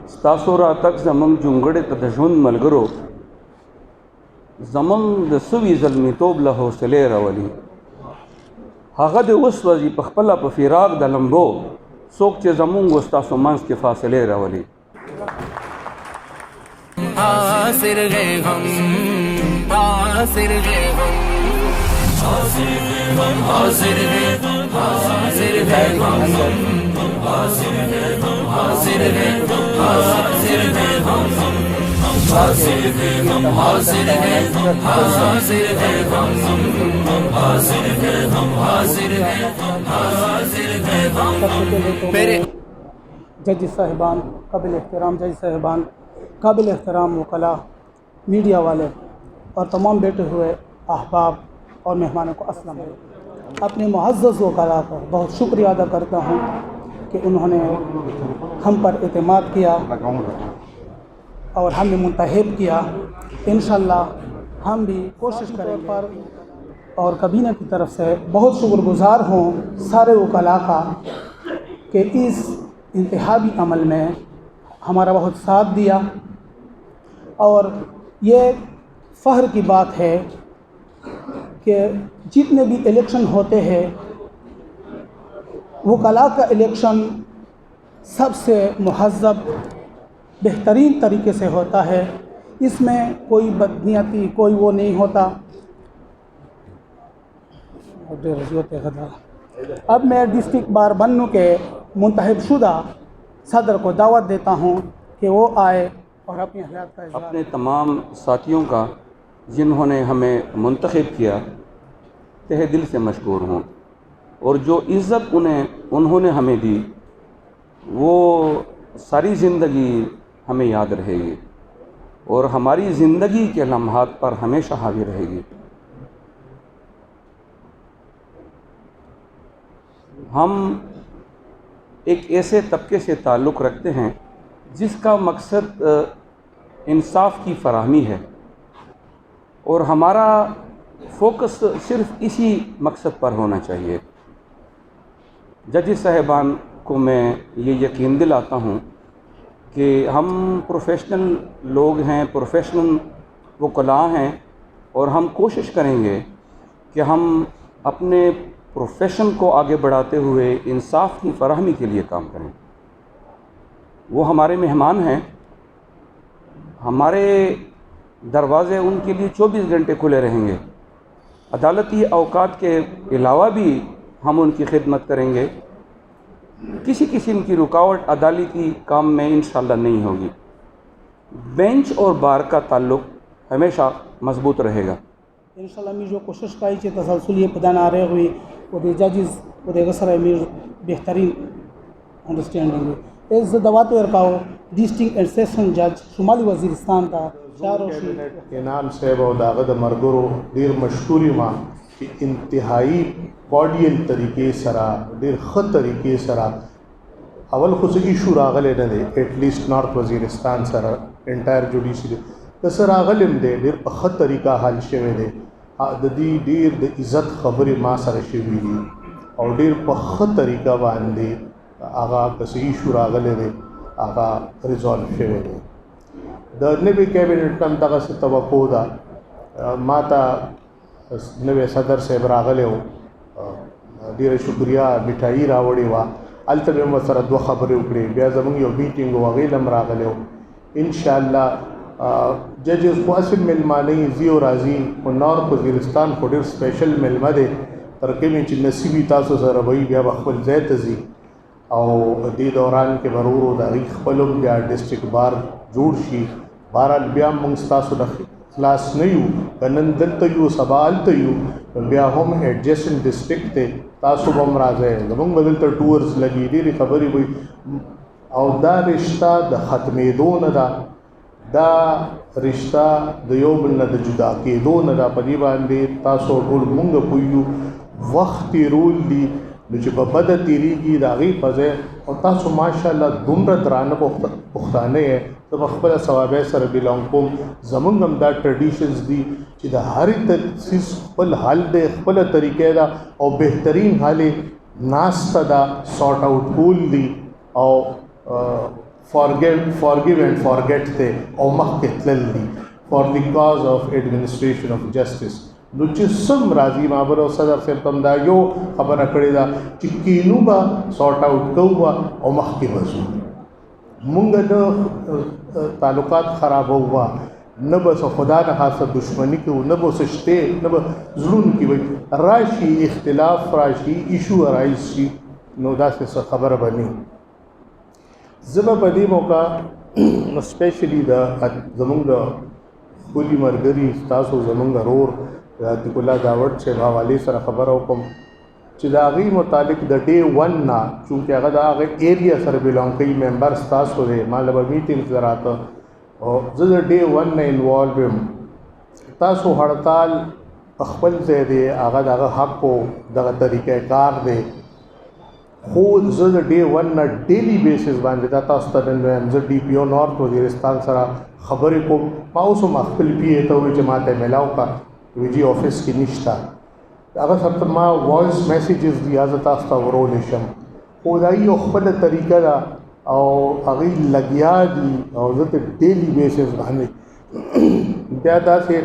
ستاسو راتګ زمونږ جونګړې ته د ژوند ملګرو زمونږ د سوي زلمیتوب له حوصلې راولي. هغه د وسوځي په خپله په فراق د لمبو څوک چې زمونږ و ستاسو منځ کې فاصلې راولي. حاضر ہے ہم، حاضر ہے ہم، حاضر ہے ہم، حاضر ہے ہم، حاضر ہے ہم، حاضر ہے ہم، حاضر ہے ہم، حاضر ہے ہم، حاضر ہے ہم، حاضر ہے ہم، حاضر ہے ہم، حاضر ہے ہم، حاضر ہے ہم، حاضر ہے ہم. میرے جج صاحبان، قابل احترام جج صاحبان، قابل احترام وکلاء، میڈیا والے اور تمام بیٹھے ہوئے احباب اور مہمانوں کو السلام علیکم. اپنے معزز وکلاء کا بہت شکریہ ادا کرتا ہوں کہ انہوں نے ہم پر اعتماد کیا اور ہمیں منتخب کیا. انشاءاللہ ہم بھی کوشش کریں پر اور کابینہ کی طرف سے بہت شکر گزار ہوں سارے وکلاء کا کہ اس انتخابی عمل میں ہمارا بہت ساتھ دیا. اور یہ فخر کی بات ہے کہ جتنے بھی الیکشن ہوتے ہیں وکلاء کا الیکشن سب سے مہذب بہترین طریقے سے ہوتا ہے. اس میں کوئی بدنیتی کوئی وہ نہیں ہوتا. اب میں ڈسٹرکٹ بار بنو کے منتخب شدہ صدر کو دعوت دیتا ہوں کہ وہ آئے اور اپنی حیات کا اظہار. اپنے تمام ساتھیوں کا جنہوں نے ہمیں منتخب کیا تہہ دل سے مشکور ہوں، اور جو عزت انہوں نے ہمیں دی وہ ساری زندگی ہمیں یاد رہے گی اور ہماری زندگی کے لمحات پر ہمیشہ حاوی رہے گی. ہم ایک ایسے طبقے سے تعلق رکھتے ہیں جس کا مقصد انصاف کی فراہمی ہے، اور ہمارا فوکس صرف اسی مقصد پر ہونا چاہیے. ججز صاحبان کو میں یہ یقین دلاتا ہوں کہ ہم پروفیشنل لوگ ہیں، پروفیشنل وکلاء ہیں، اور ہم کوشش کریں گے کہ ہم اپنے پروفیشن کو آگے بڑھاتے ہوئے انصاف کی فراہمی کے لیے کام کریں. وہ ہمارے مہمان ہیں، ہمارے دروازے ان کے لیے 24 گھنٹے کھلے رہیں گے. عدالتی اوقات کے علاوہ بھی ہم ان کی خدمت کریں گے. کسی قسم کی رکاوٹ عدالتی کام میں انشاءاللہ نہیں ہوگی. بینچ اور بار کا تعلق ہمیشہ مضبوط رہے گا. انشاءاللہ می جو کوشش پائی چی تسلسلی پدان آ رہے ہوئی وہ دے ججز وہ دے غسر امیر بہترین انڈرسٹینڈنگ ایز دوات ورکاو ڈسٹرکٹ اینڈ سیشن جج شمالی وزیرستان تا انعام صاحب او داغه د مرګرو ډیر مشکوري ما چې انتهایی کارډیل طریقې سره ډیر ښه طریقې سره اول خو څه ایشو راغلی نه دی ایټ لیسٹ نارت وزیرستان سره انټایر جوډیشري د سره راغلم دی ډیر په ښه طریقه حل شوی دی. د دې ډیر د عزت خبرې ما سره شوي دي او ډیر په ښه طریقه باندې هغه که څه ایشو راغلی دی هغه ریزالو شوی دی. د نوي کیبنټ هم دغسې توقع ده. ما ته نوی صدر صاحب راغلی و، ډېره شکریه، مټایي راوړې وه، هلته مې هم ورسره 2 خبرې وکړې. بیا زموږ یو میټینګ و هغې له هم راغلی و. انشاءالله ججز خو اصل میلمانه یې ځي او راځي، خو نارت وزیرستان خو ډېر سپیشل میلمه دی. تر کومې چې نصیبي تاسو سره به وي بیا به خپل ځای ته ځي او دې دوران کې به ورو ورو د هغوی خپل هم بیا ډسټرکټ بار جوړ شي. بهرحال بیا موږ ستاسو نه خلاص نه یو، که نن دلته یو سبا هلته یو، بیا هم ایډجسټنټ ډسټرکټ دی، تاسو به هم راځئ، زموږ به دلته ټورز لګي، ډېرې خبرې وي. او دا رشته د ختمېدو نه ده، دا رشته د یو بل نه د جدا کېدو نه ده. په دې باندې تاسو ټول مونږ پوهیږو. وخت تېرول دي نو چې په بده تېرېږي د هغې په ځای، او تاسو ماشاءالله دومره درانه پښتانه یې، زه په خپله صوابۍ سره بلانګ کوم. زمونږ هم دا ټرډیشنز دي چې د هرې څیز خپل حل دی، خپله طریقه ده او بهترین حل یې ناسته ده، سارټ آوټ کول دي او forgive and forget دی او مخکې تلل دي for the cause of administration of justice. نو چې سم راځي مابر او صدر صاحب تم دا یو خبره کړې ده چې کینو به سارټ آوټ کوو او مخکې وځو. مونږ د تعلقات خرابوه نه به خدا نه خاصه دشمنی کوو، نه به سشته، نه به زړونو کې وي راشي اختلاف راشي ایشو رایز شي نو داسې څه خبره به نه. زه به په دې موقع اسپیشلی د زمونږ د ښکلي ملګري ستاسو زمونږ ورور عتیق الله داوړ صاحب حوالې سره خبره وکړم چې د هغې متعلق د ډے ون نه چونکې هغه د هغه ایریا سره بلانګ کوي ممبر ستاسو دی ما له به میټینګ راته او زه د ډے ون نه انوالو یم. تاسو هړتال خپل ځای دی هغه د هغه حق او دغه طریقه کار دی خو زه د ډے ون نه ډیلی بیسس باندې دا تاسو ته نن وایم زه ډي پی او نارت وزیرستان سره خبرې کوم. ما اوس هم خپل پی ای ته وایي چې ما ته میلاو کا وی جی آفس کې نشته هغه سره ما وایس میسیجز دی هغه تاسو ته ورولی شم خو دا یو خپله طریقه ده او هغې لګیا دي او زه ته ډیلی بیسس باندې بیا داسې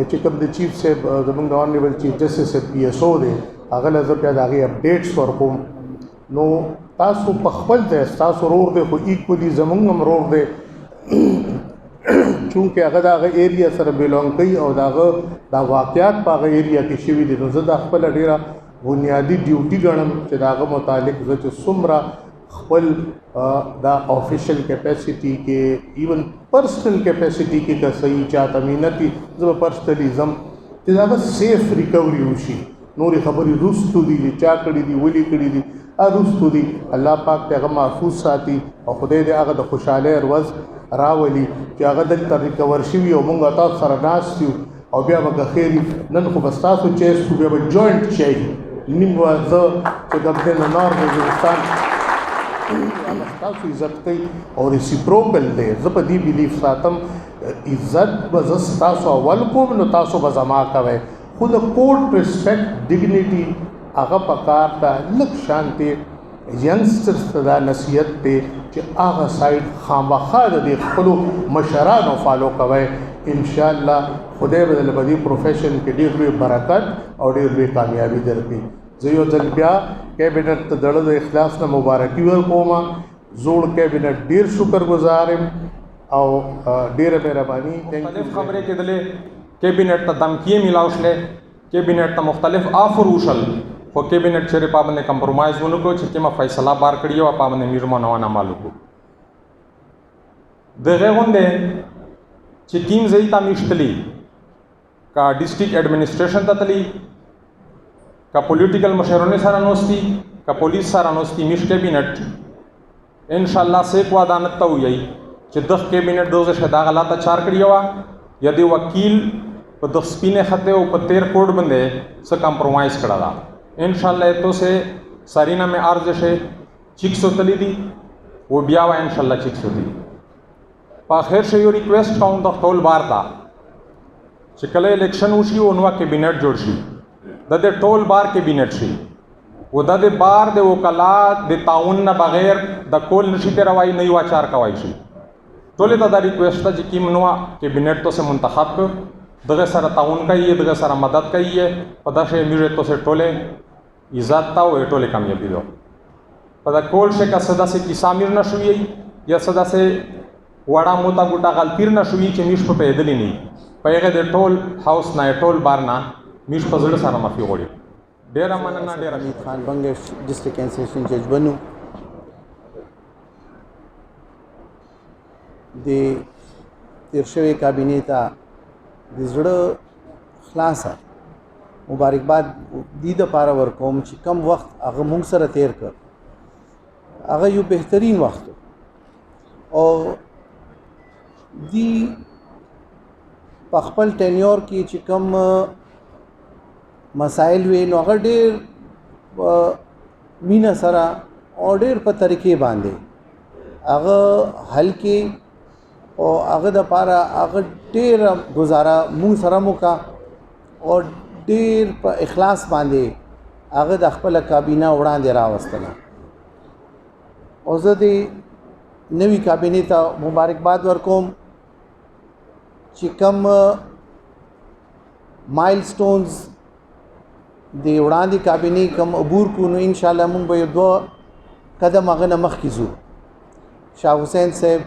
چې کوم د چیف صاحب زموږ د آنریبل چیف جسټس صاحب پی ایس او دی هغه له زه بیا د هغې اپډیټس ورکوم. نو تاسو په خپل ځای ستاسو ورور دی خو ایکولي زموږ هم ورور دی چونکې هغه د هغه ایریا سره بلانګ کوي او د هغه دا واقعات په هغه ایریا کې شوي دي نو زه دا خپله ډېره بنیادي ډیوټي ګڼم چې د هغه متعلق زه چې څومره خپل دا آفیشل کیپیسټي کې ایون پرسنل کیپیسټي کې که صحیح چاته مینتي زه به پرسنلی ځم چې دا به سیف ریکوري وشي. نورې خبرې رستو دي چې چا کړي دي ولې کړي دي رستو دي الله پاک ته هغه محفوظ ساتي او خدای دې هغه د خوشحالۍ ورځ راولي چې هغه دلته ریکور شوي او مونږ تاسو سره ناست یو او بیا به که خیر نن خو به ستاسو چیس خو بیا به جوینټ چای نیم به زه چې کوم دی نه نار وزیرستان ستاسو عزت کوي او ریسیپروکل دی. زه په دې بلیف ساتم عزت به زه ستاسو اول کوم نو تاسو به زما کوئ خو د کوډ ریسپیکټ ډیګنیټي هغه په کار ته لږ شانتې ینګسټرز ته دا نصیحت دی چې هغه سایډ خامخا د دې خپلو مشرانو فالو کوئ انشاءالله خدای به دله په دې پروفیشن کې ډېر لوی برکت او ډېر لوی کامیابي درکړي. زه یو ځل بیا کیبینټ ته دړه د اخلاص نه مبارکي ورکوم. زوړ کیبینټ ډېر شکر گزار یم او ډېره مهرباني. مختلف خبرې کېدلې کیبینټ ته دمکیې میلاو شلې کیبینټ ته مختلف آفر وشل خو کیبینټ چیرې په باندې کمپرومایز ونه کړو چې کومه فیصله بار کړې وه په باندې میرمنو ونه معلوم کړو. دغه غونډې چې کوم ځای ته میشتلي کا ډسټرکټ ایڈمنسټریشن ته تللی کا پولیټیکل مشرانو سره نوستي کا پولیس سره نوستي میش کیبینټ انشاءالله سیک وادانت ته وایي چې دغه کیبینټ دغه شدا غلطه چار کړی وه یا د وکیل په دغه سپینې خطې او په 13 کوډ باندې څه کمپرومایز کړی ده انشاءاللہ تو سے سارینہ میں عرض ہے چیک سو تلی دی وہ بیا ہوا انشاءاللہ چیک سو دی پاخیر سے یہ ریکویسٹ کاؤں دا ټول بار تا چې کله الیکشن وشي او نو کابینټ جوړ شي د دې ټول بار کابینټ شي و د دې بار د وکالات د تعاون نه بغیر د کول نشي تیروای نه یو اچار کوي شي ټول دا ریکویسٹ چې کیم نو کابینټ تو سے منتخب دغه سره تعاون کوي دغه سره مدد کوي په داسې میره تو سے ټوله عزت تا او ټوله کامیابی دو په کول شي کا صدا سے کیسا میر نشوي یا صدا سے وړا موتا ګټا غلطیر نشوي چې میش په پیدل نه پیغه د ټول هاوس نه ټول بار نه میش په زړه سره مافي غوړي ډیر مننه ډیر حمید خان بنگش ډسټرکټ کانسټیټیوشن جج بنو د تیر شوی کابینې ته د زړه خلاصه مبارکباد دې دپاره ورکوم چې کم وخت هغه موږ سره تیر کړ هغه یو بهترین وخت او دی په خپل ټینیور کې چې کم مسائل وي نو هغه ډېر مینه سره او ډېر په طریقې باندې هغه حل کې او هغه دپاره هغه ډېر گزاره مونږ سره مو کا او ډېر په اخلاص باندې هغه د خپله کابینه وړاندې راوستله او زه د نوی کابینې ته مبارکباد ورکوم چې کوم مایل سټونز د وړاندې کابینې کوم عبور کو نو انشاءالله مونږ به یو 2 قدم هغه نه مخکې ځو. شاه حسین صاحب،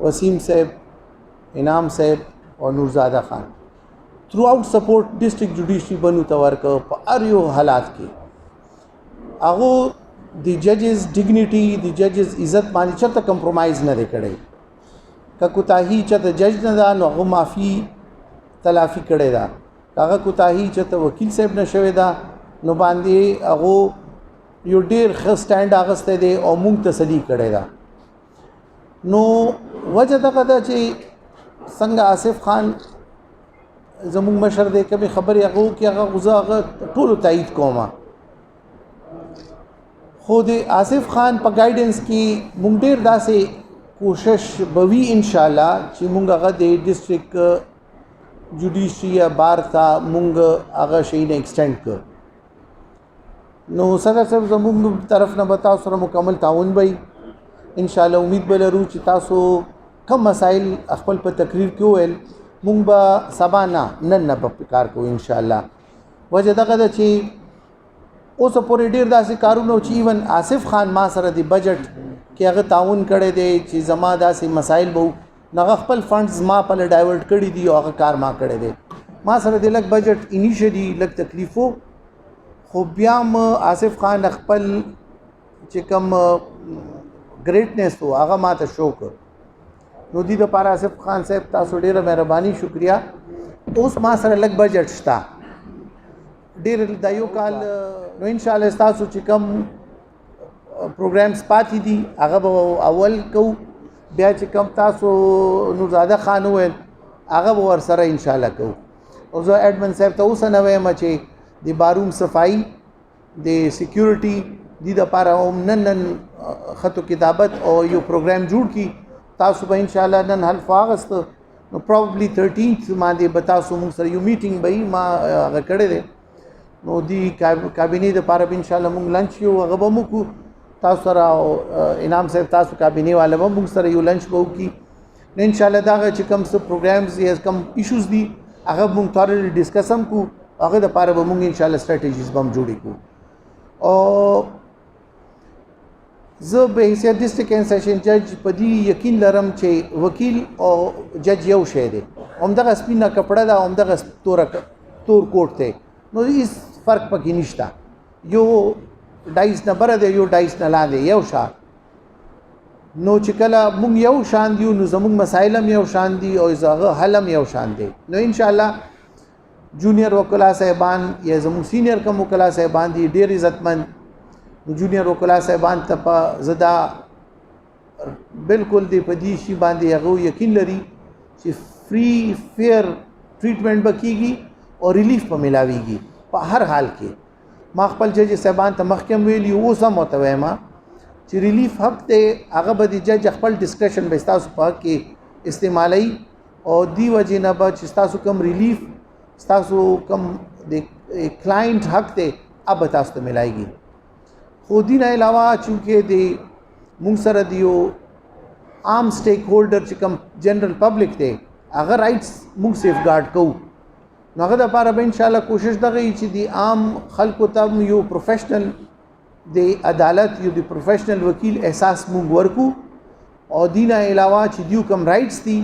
وسیم صاحب، انعام صاحب او نورزاده خان تھرو آؤٹ سپورٹ ڈسٹرکٹ جوډیشري بنو ته ورکړه. په هر یو حالات کې هغه د ججز ډیګنیټي د ججز عزت باندې چرته کمپرومایز نه دی کړی. که کوتاهي چرته جج نه ده نو هغه معافي تلافي کړې ده. هغه کوتاهي چرته وکیل صاحب نه شوې ده نو باندې هغه یو ډېر ښه سټینډ اخیستی دی او موږ تسلي کړې ده. نو وجه دغه ده چې څنګه آصف خان زموږ مشر دی، کومې خبرې هغه وکړي هغه زه هغه ټولو تایید کوم. خو د آصف خان په ګایډنس کې مونږ ډېر داسې کوشش به وي انشاءالله چې مونږ هغه د ډسټرکټ جوډیشري یا بار ته مونږ هغه شی نه ایکسټینډ کړ. نو صدر صاحب زموږ طرف نه به تاسو سره مکمل تعاون به وي انشاءالله. امید به لرو چې تاسو کم مسایل خپل په تقریر کې وویل مونږ به سبا نن نه به کار کوو انشاءالله. وجه دغه ده چې اوس پورې ډېر داسې کارونه چې ایون آصف خان ما سره د بجټ کې هغه تعاون کړی دی چې زما داسې مسایل به نو هغه خپل فنډز ما پله ډایورټ کړي دي او هغه کار ما کړی دی. ما سره د لږ بجټ انیشلی لږ تکلیف و، خو بیا هم آصف خان خپل چې کوم ګریټنس و هغه ما ته شو کړ. نو دې دپاره آصف خان صاحب تاسو ډېره مهرباني شکریه. اوس ما سره لږ بجټ شته ډېر د یو کال نو انشاءالله ستاسو چې کوم پروګرامز پاتې دي هغه به اول کوو، بیا چې کوم تاسو نورزاده خان وویل هغه به ورسره انشاءالله کوو. او زه ایډمن صاحب ته اوس نه وایم چې د باروم صفایي د سیکیورټي دې دپاره هم نن خط و کتابت او یو پروګرام جوړ کړي. تاسو به انشاءالله نن حلف واغسته نو پروبلی 13 باندې به تاسو موږ سره یو میټینګ به وي، ما هغه کړی دی. نو دی کابینې دپاره به انشاءالله مونږ لنچ یو هغه به مو کو تاسو سره او انعام صاحب تاسو کابینې والا به مونږ سره یو لنچ به وکړي. نو انشاءالله دغه چې کوم څه پروګرامز یا کوم ایشوز دي هغه مونږ تھورلی ډسکس هم کو، هغه دپاره به مونږ انشاءالله سټریټیجیز به هم جوړې کړو. او زه به حیثیت ډسټرکټ اینډ سیشن جج په دې یقین لرم چې وکیل او جج یو شی دی، همدغه سپینه کپړه ده، همدغه تور کوټ دی، نو هیڅ فرق پکې نشته. یو ډایس نه بره دی، یو ډایس نه لاندې، یو شان. نو چې کله مونږ یو شان دیو نو زمونږ مسایل هم یو شان دي او هغه حل هم یو شان دی. نو انشاءالله جونیئر وکلا صاحبان یا زمونږ سینئر کم وکلا صاحبان دي ډېر عزتمند. جونیئر وکلا صاحبان ته په زدا بالکل دی په دې شي باندې هغه یقین لري چې فری فیر ټریټمنټ به کیږي او ریلیف به ملاویږي په هر حال کې. ما خپل جج صاحبان ته مخکې هم ویلي اوس هم ورته وایم چې ریلیف حق دی، هغه به د جج خپل ډسکریشن به ستاسو په حق کې استعمالوي او دې وجې نه به چې ستاسو کم ریلیف ستاسو کم د کلاینټ حق دی اب به تاسو ته ملایږي. خو دې نه علاوه چونکې د مونږ سره د یو عام سټیک هولډر چې کوم جنرل پبلک دی هغه رایټس مونږ سیف ګارډ کوو. نو هغه دپاره به انشاءالله کوشش دغه وي چې د عام خلکو ته یو پروفیشنل د عدالت یو د پروفیشنل وکیل احساس مونږ ورکو. او دې نه علاوه چې دیو کوم رایټس دي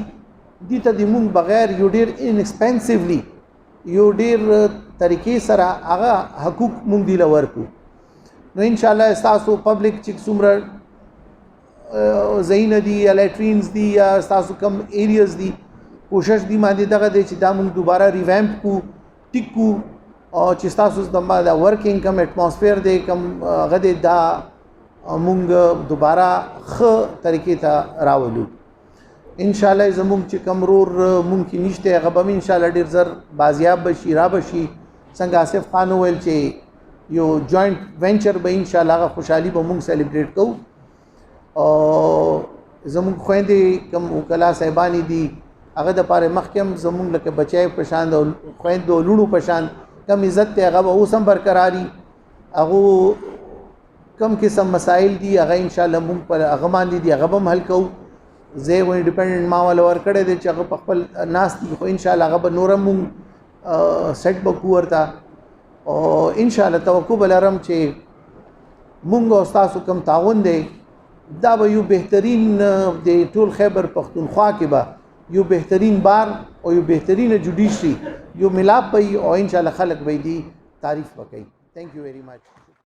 دې ته د مونږ بغیر یو ډېر انکسپینسیولی یو ډېر طریقې سره هغه حقوق مونږ دی له ورکو. نو انشاءالله ستاسو پبلک چې څومره ځایونه دي یا لیټرینز دي یا ستاسو کم ایریاز دي کوشش دی باندې دغه دی چې دا مونږ دوباره ریویمپ کو ټیک کو او چې ستاسو د ورکینګ کم اټماسفیر دی کم هغه دی دا مونږ دوباره ښه طریقې ته راولو. انشاءالله زمونږ چې کم رور مونږ کې نشته هغه به انشاءالله ډېر زر بازیاب بشي را بشي. څنګه آصف خان وویل چې یو جوائنٹ وینچر به انشاءالله هغه خوشحالي به مونږ سیلیبریټ کوو. او زمونږ خویندې کم وکلا صاحبانې دي هغه دپاره مخکې هم زمونږ لکه بچی په شان د خویندو لوڼو په شان کم عزت دی هغه به اوس هم برقراري. هغو کم قسم مسائل دي هغه ان شاء الله مونږ پر هغه باندې دي هغه هم حل کوو. زه یو انډیپندنٹ ما ول ورکړی دی چې هغه په خپل ناس دي خو ان شاء الله هغه به نورم مونږ سیټ بکو ورته او ان شاء الله توقع به لرم چې مونږ او ستاسو کوم تعاون دی دا به یو بهترین د ټول خیبر پختونخوا کې به یو بهترین بار او یو بهترین جوډیشري یو ملاپ به او ان شاء الله خلک به دي تعریف وکړي. تھینک یو ویری مچ.